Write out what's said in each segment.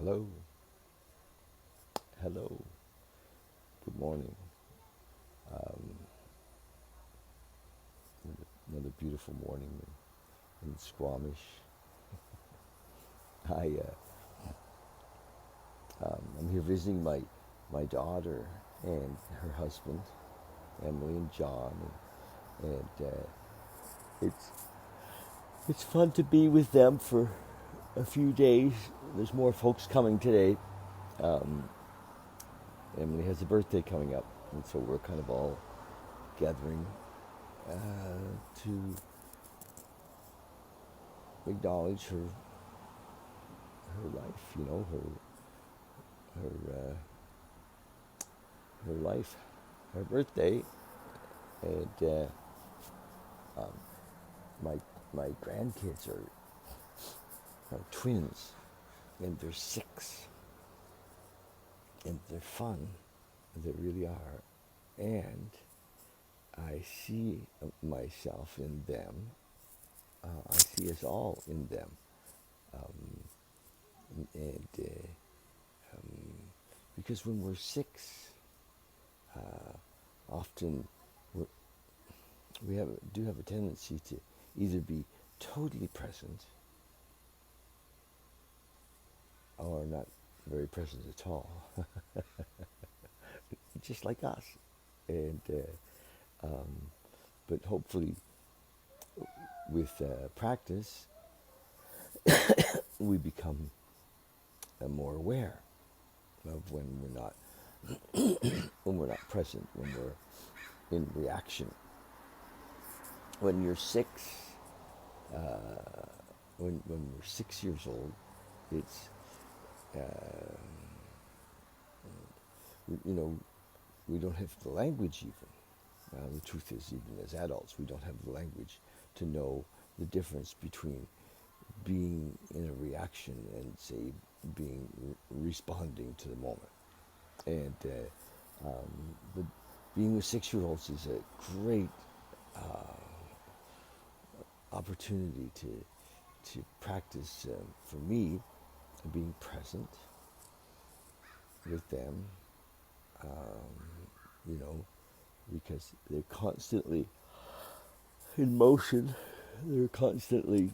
Hello, hello, good morning. Um, another beautiful morning in Squamish. I'm here visiting my daughter and her husband, Emily and John, and it's it's fun to be with them for a few days. There's more folks coming today. Um, Emily has a birthday coming up, and so we're kind of all gathering to acknowledge her life, her her life, her birthday, and um, my my grandkids are twins, and they're 6, and they're fun, they really are, and I see myself in them. I see us all in them, and because when we're 6, often we're, do have a tendency to either be totally present or not very present at all, just like us. And but hopefully, with practice, we become more aware of when we're not when we're not present, when we're in reaction. When you're 6, when we're 6 years old, it's uh, you know, we don't have the language even. The truth is, even as adults, we don't have the language to know the difference between being in a reaction and, say, being responding to the moment. And but being with 6-year-olds is a great opportunity to practice, for me, being present with them, you know, because they're constantly in motion, they're constantly,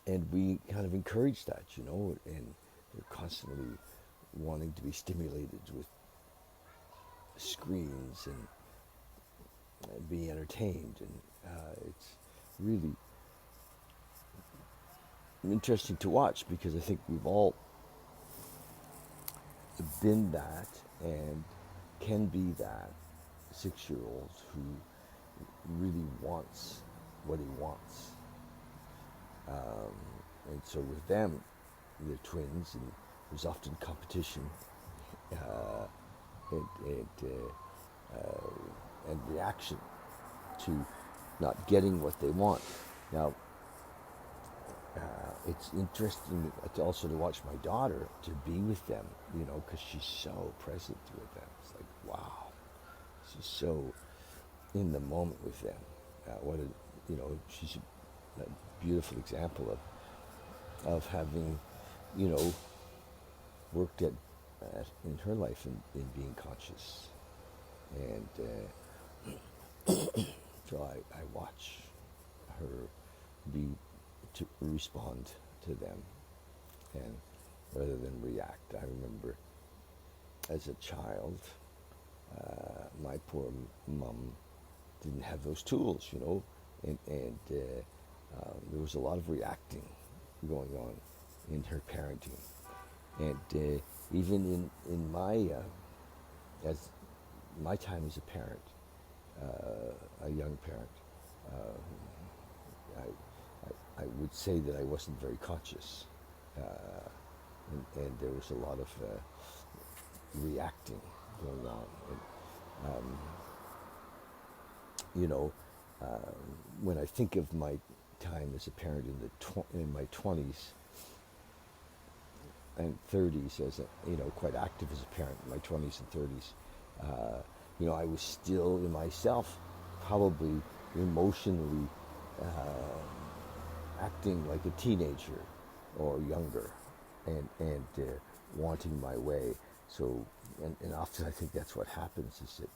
and we kind of encourage that, and they're constantly wanting to be stimulated with screens and be entertained, and it's really interesting to watch because I think we've all been that and can be that 6-year-old who really wants what he wants. And so with them, they're twins, and there's often competition uh, and reaction to not getting what they want. Now, it's interesting also to watch my daughter, to be with them, because she's so present with them. It's like, wow, she's so in the moment with them. She's a beautiful example of having, worked in her life in being conscious. And so I watch her to respond to them, and rather than react. I remember as a child, my poor mom didn't have those tools, and there was a lot of reacting going on in her parenting, and even in my as my time as a parent, a young parent, I would say that I wasn't very conscious, and there was a lot of reacting going on. And, when I think of my time as a parent in my 20s and 30s, as quite active as a parent in my 20s and 30s, I was still in myself, probably emotionally acting like a teenager or younger, and wanting my way. So, and often I think that's what happens is that,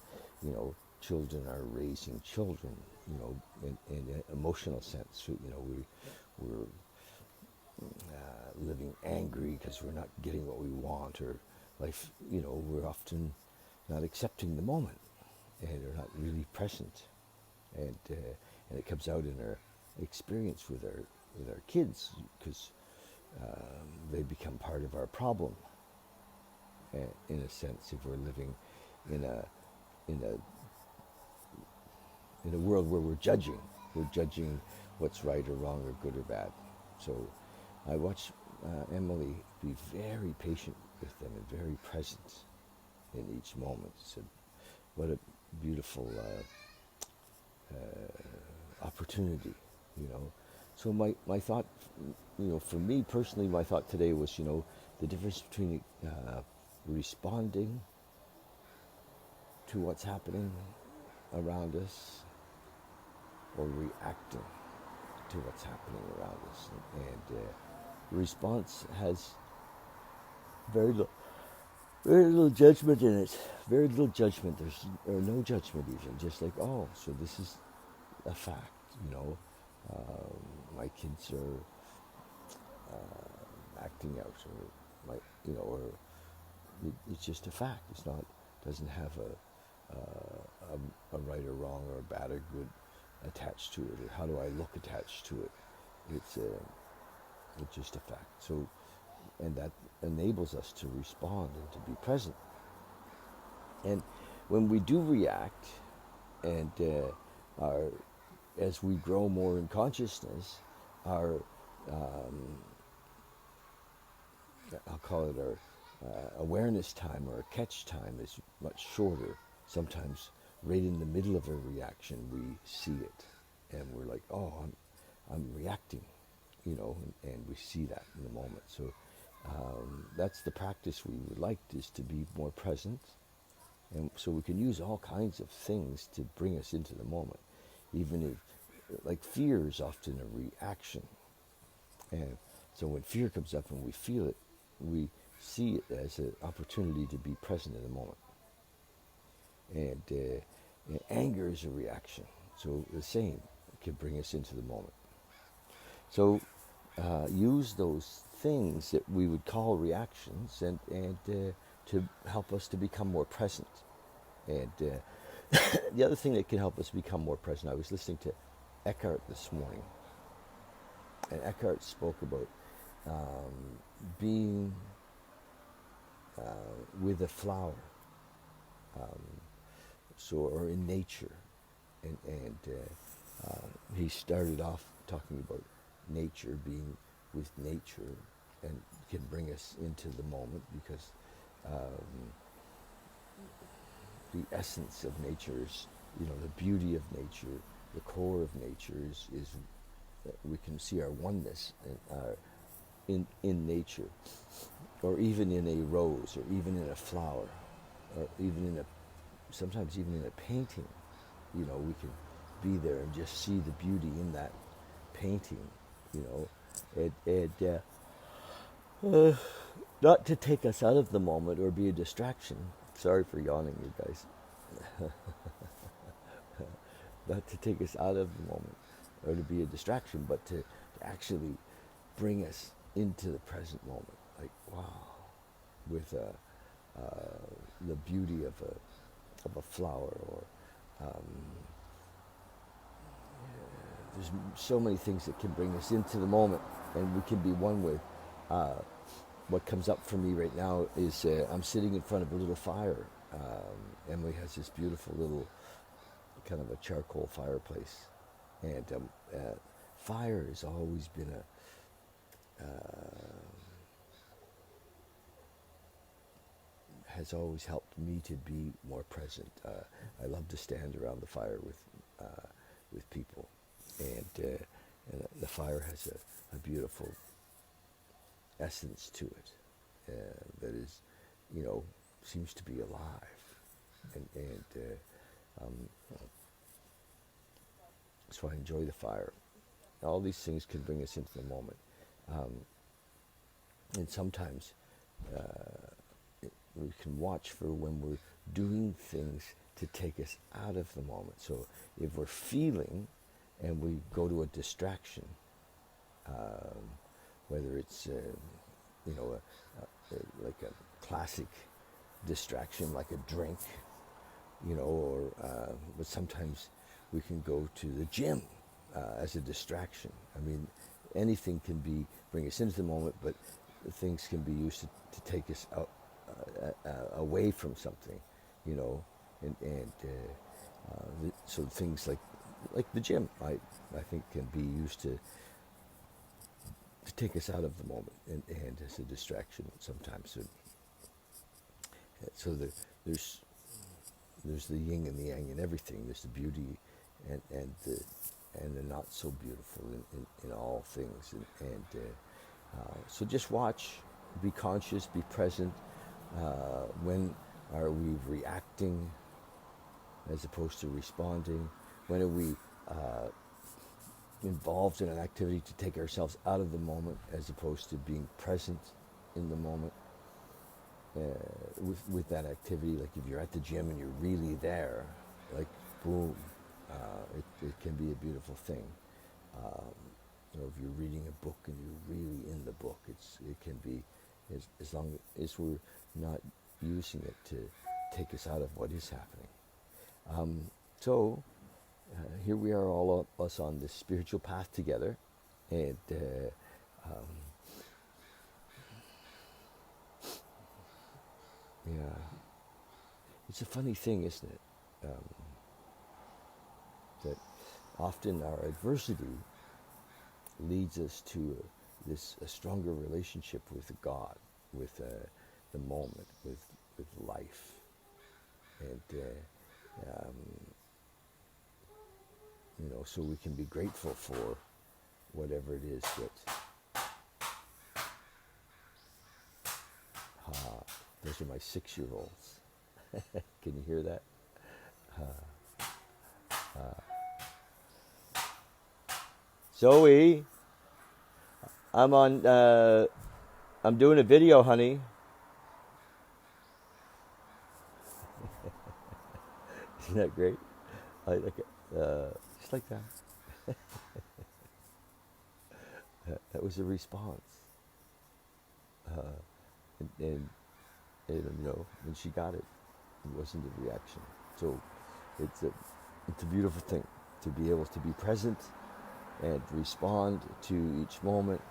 children are raising children, in an emotional sense. So, we're living angry because we're not getting what we want, or life, we're often not accepting the moment, and are not really present, and it comes out in our experience with our kids, because they become part of our problem, in a sense, if we're living in a in a in a world where we're judging what's right or wrong or good or bad. So I watch Emily be very patient with them and very present in each moment. So what a beautiful opportunity, So my thought, for me personally, my thought today was, the difference between responding to what's happening around us or reacting to what's happening around us. And response has very little judgment in it. Very little judgment. Or no judgment even. Just like, oh, so this is a fact, my kids are acting out, or or it's just a fact. It's not, doesn't have a right or wrong or a bad or good attached to it, or how do I look attached to it. It's just a fact. So, and that enables us to respond and to be present. And when we do react, and as we grow more in consciousness, our I'll call it our awareness time, or catch time, is much shorter. Sometimes right in the middle of a reaction we see it, and we're like, oh, I'm reacting, and we see that in the moment. So that's the practice we would like, is to be more present. And so we can use all kinds of things to bring us into the moment, even if, like, fear is often a reaction. And so when fear comes up and we feel it, we see it as an opportunity to be present in the moment. And anger is a reaction. So the same, it can bring us into the moment. So use those things that we would call reactions, and to help us to become more present. And the other thing that can help us become more present, I was listening to Eckhart this morning, and Eckhart spoke about being with a flower, or in nature, and he started off talking about nature, being with nature, and can bring us into the moment, because the essence of nature is, the beauty of nature, the core of nature is we can see our oneness in nature, or even in a rose, or even in a flower, or even sometimes even in a painting. We can be there and just see the beauty in that painting, and not to take us out of the moment or be a distraction. Sorry for yawning, you guys. Not to take us out of the moment or to be a distraction, but to actually bring us into the present moment. Like, wow, with the beauty of a flower, or there's so many things that can bring us into the moment, and we can be one with. What comes up for me right now is I'm sitting in front of a little fire. Emily has this beautiful little kind of a charcoal fireplace, and fire has always been has always helped me to be more present. I love to stand around the fire with people, and the fire has a beautiful essence to it that is, seems to be alive, and so I enjoy the fire. All these things can bring us into the moment. And sometimes we can watch for when we're doing things to take us out of the moment. So if we're feeling and we go to a distraction, whether it's like a classic distraction like a drink, or but sometimes we can go to the gym as a distraction. I mean, anything can bring us into the moment, but things can be used to take us out, away from something, so things like the gym, I think can be used to take us out of the moment and as a distraction sometimes. So there's the yin and the yang in everything. There's the beauty and the not so beautiful in all things. So just watch, be conscious, be present. When are we reacting as opposed to responding? When are we involved in an activity to take ourselves out of the moment as opposed to being present in the moment with that activity? Like if you're at the gym and you're really there, like boom, it can be a beautiful thing. If you're reading a book and you're really in the book, it can be, as long as we're not using it to take us out of what is happening. So here we are, all of us on this spiritual path together, and it's a funny thing, isn't it? That often our adversity leads us to a stronger relationship with God, with the moment, with life, and so we can be grateful for whatever it is that. Those are my 6-year-olds. Can you hear that? Zoe, I'm doing a video, honey. Isn't that great? I like it. Just like that. That was a response. And when she got it, it wasn't a reaction. So it's a beautiful thing to be able to be present and respond to each moment,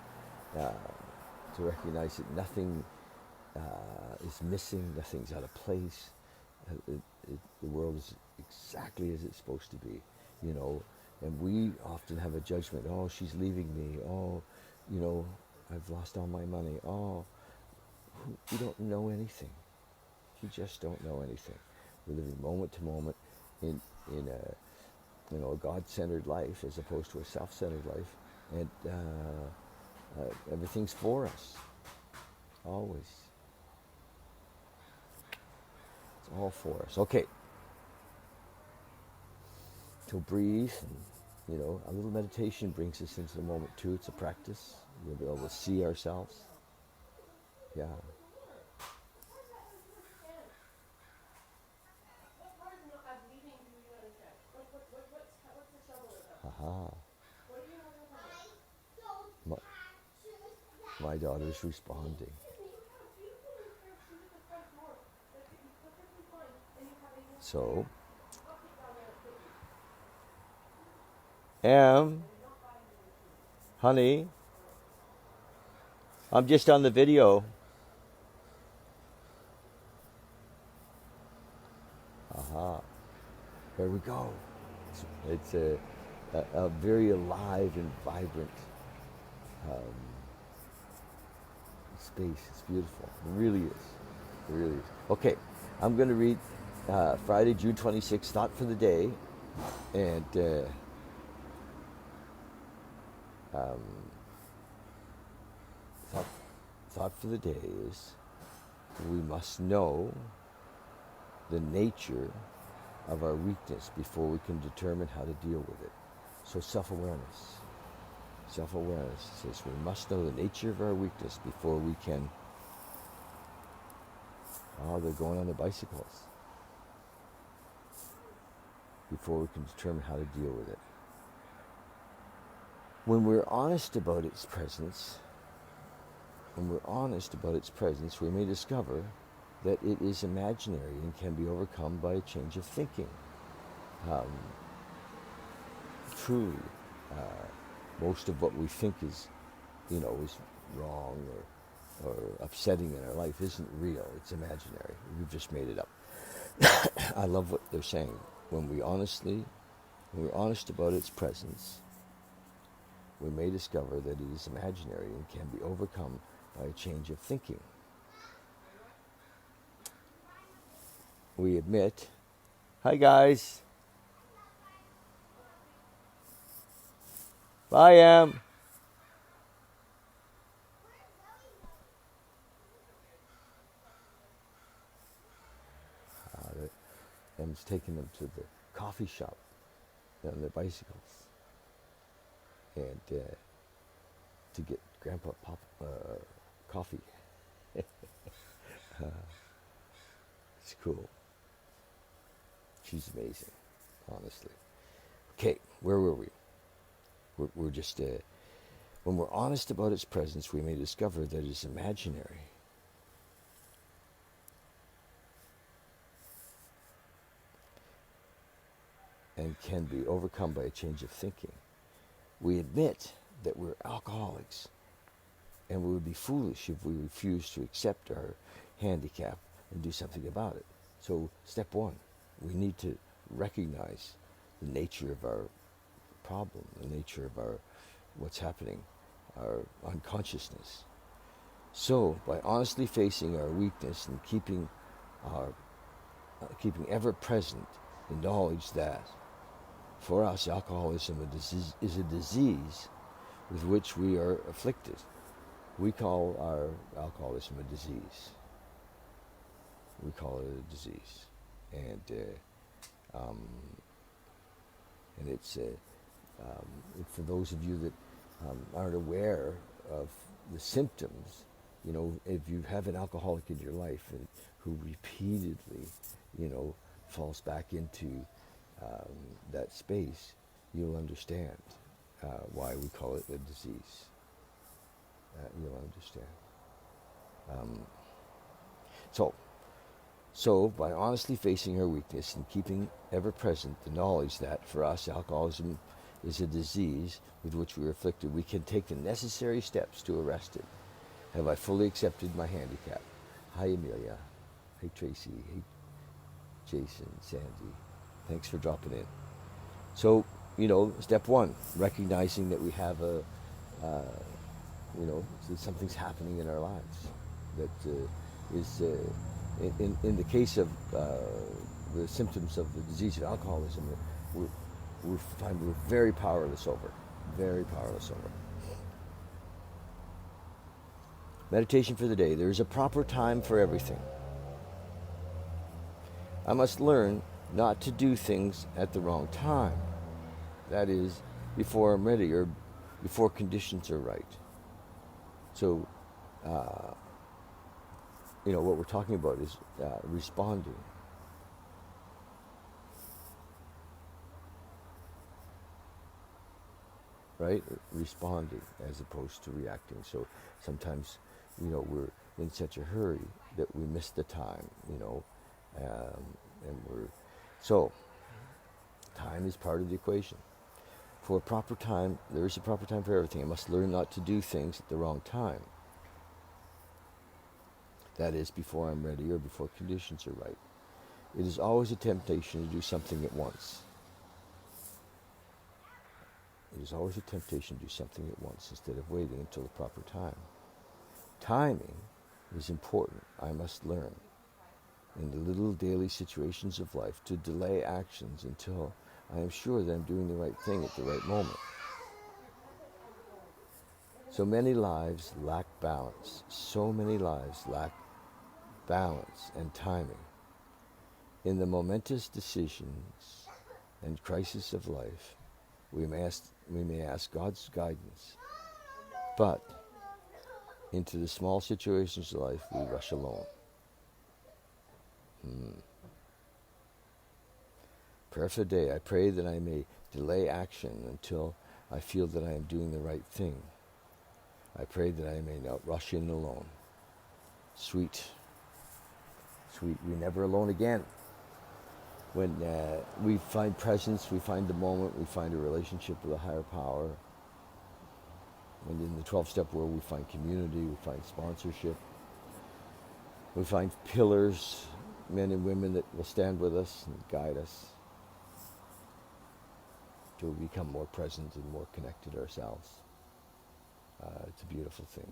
to recognize that nothing is missing, nothing's out of place. The world is exactly as it's supposed to be, and we often have a judgment. Oh, she's leaving me. Oh, I've lost all my money. Oh, you don't know anything. You just don't know anything. We're living moment to moment in a God-centered life as opposed to a self-centered life, and everything's for us, always. It's all for us. Okay. So breathe, and a little meditation brings us into the moment too. It's a practice. We'll be able to see ourselves. Yeah. Aha. My daughter's responding. So, honey, I'm just on the video. Aha. There we go. It's a very alive and vibrant space. It's beautiful. It really is. It really is. Okay, I'm going to read Friday, June 26th, Thought for the Day. And thought for the day is, we must know the nature of our weakness before we can determine how to deal with it. So self-awareness. Self-awareness says we must know the nature of our weakness before we can. Oh, they're going on their bicycles. Before we can determine how to deal with it. When we're honest about its presence, we may discover that it is imaginary and can be overcome by a change of thinking. Truly, most of what we think is wrong or upsetting in our life isn't real. It's imaginary. We've just made it up. I love what they're saying. When we're honest about its presence, we may discover that it is imaginary and can be overcome by a change of thinking. We admit, hi guys. Bye, Em. Em's taking them to the coffee shop on their bicycles and to get Grandpa coffee. It's cool. She's amazing, honestly. Okay, where were we? We're just, when we're honest about its presence, we may discover that it is imaginary. And can be overcome by a change of thinking. We admit that we're alcoholics, and we would be foolish if we refused to accept our handicap and do something about it. So, step one, we need to recognize the nature of our problem, the nature of what's happening, our unconsciousness. So, by honestly facing our weakness and keeping ever present the knowledge that, for us, alcoholism is a disease with which we are afflicted. We call our alcoholism a disease. We call it a disease, and it's for those of you that aren't aware of the symptoms. If you have an alcoholic in your life and who repeatedly, falls back into that space, you'll understand why we call it a disease. You'll understand. So by honestly facing our weakness and keeping ever present the knowledge that for us alcoholism is a disease with which we are afflicted, we can take the necessary steps to arrest it. Have I fully accepted my handicap? Hi Amelia. Hey Tracy. Hey Jason, Sandy. Thanks for dropping in. So, step one, recognizing that we have that something's happening in our lives that is, in the case of the symptoms of the disease of alcoholism, we find we're very powerless over. Meditation for the day. There is a proper time for everything. I must learn not to do things at the wrong time. That is, before I'm ready or before conditions are right. So, what we're talking about is responding. Right? Responding as opposed to reacting. So sometimes, we're in such a hurry that we miss the time, so time is part of the equation. For a proper time, there is a proper time for everything. I must learn not to do things at the wrong time. That is, before I'm ready or before conditions are right. It is always a temptation to do something at once. It is always a temptation to do something at once instead of waiting until the proper time. Timing is important. I must learn in the little daily situations of life to delay actions until I am sure that I'm doing the right thing at the right moment. So many lives lack balance. So many lives lack balance and timing. In the momentous decisions and crisis of life, we we may ask God's guidance. But into the small situations of life, we rush alone. Prayer for the day. I pray that I may delay action until I feel that I am doing the right thing. I pray that I may not rush in alone. Sweet, sweet, we're never alone again. When we find presence, we find the moment, we find a relationship with a higher power. And in the 12-step world, we find community, we find sponsorship. We find pillars, men and women that will stand with us and guide us to become more present and more connected ourselves. It's a beautiful thing.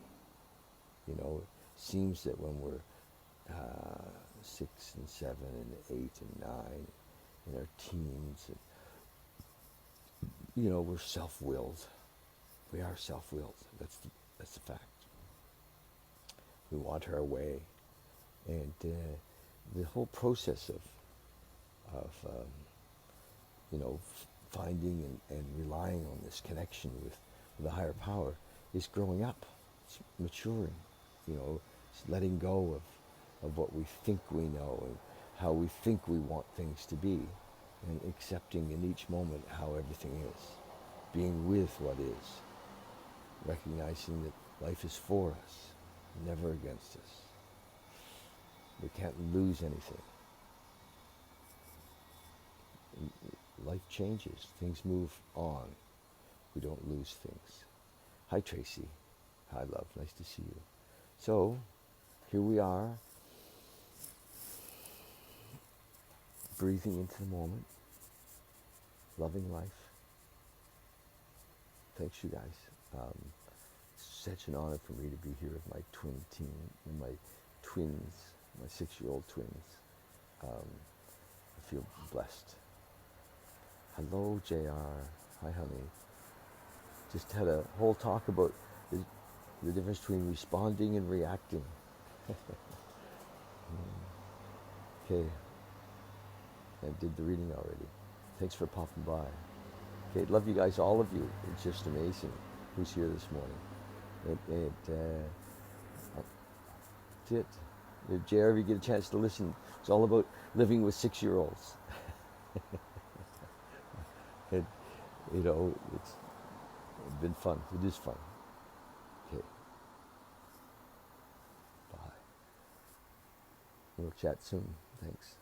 You know, it seems that when we're 6 and 7 and 8 and 9 in our teens, and, you know, we're self-willed. We are self-willed. That's the fact. We want our way, and the whole process of you know, finding and relying on this connection with the higher power is growing up. It's maturing. You know, it's letting go of what we think we know and how we think we want things to be, and accepting in each moment how everything is, being with what is, recognizing that life is for us, never against us. We can't lose anything. Life changes, things move on. We don't lose things. Hi Tracy. Hi love, nice to see you. So, here we are, breathing into the moment, loving life. Thanks you guys. Such an honor for me to be here with my twin team, and my twins, my 6-year-old twins. I feel blessed. Hello, JR. Hi, honey. Just had a whole talk about the difference between responding and reacting. Okay. I did the reading already. Thanks for popping by. Okay, love you guys, all of you. It's just amazing who's here this morning. That's it. If JR, if you get a chance to listen, it's all about living with 6-year-olds. And, you know, it's been fun. It is fun. Okay. Bye. We'll chat soon. Thanks.